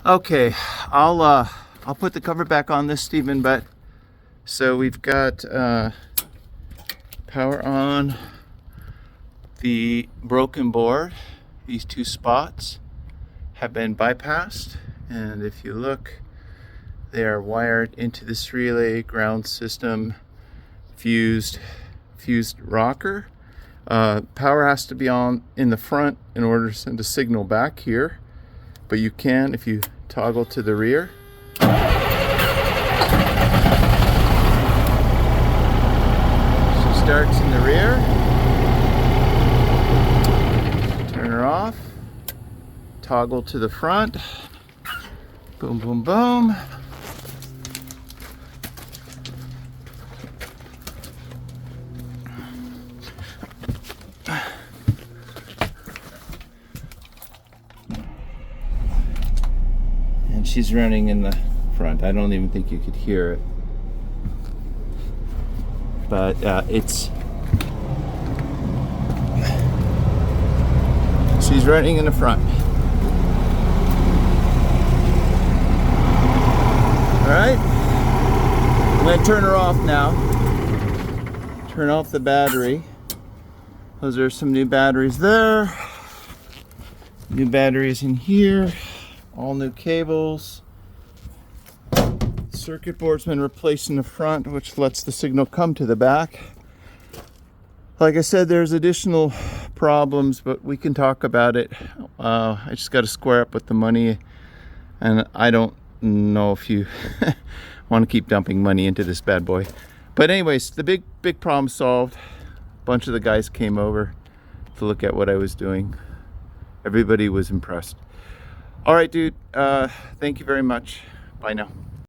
Okay, I'll put the cover back on this, Stephen. But so we've got power on the broken board. These two spots have been bypassed, and if you look, they are wired into this relay, ground system, fused rocker. Power has to be on in the front in order to send a signal back here, but you can if you toggle to the rear. She starts in the rear. Turn her off. Toggle to the front. Boom, boom, boom. And she's running in the front. I don't even think you could hear it. But she's running in the front. Alright, I'm going to turn her off now. Turn off the battery. Those are some new batteries there. New batteries in here. All new cables. Circuit board's been replaced in the front, which lets the signal come to the back. Like I said, there's additional problems, but we can talk about it. I just got to square up with the money, and I don't know if you want to keep dumping money into this bad boy. But anyways, the big problem solved. A bunch of the guys came over to look at what I was doing. Everybody was impressed. All right, dude, thank you very much. Bye now.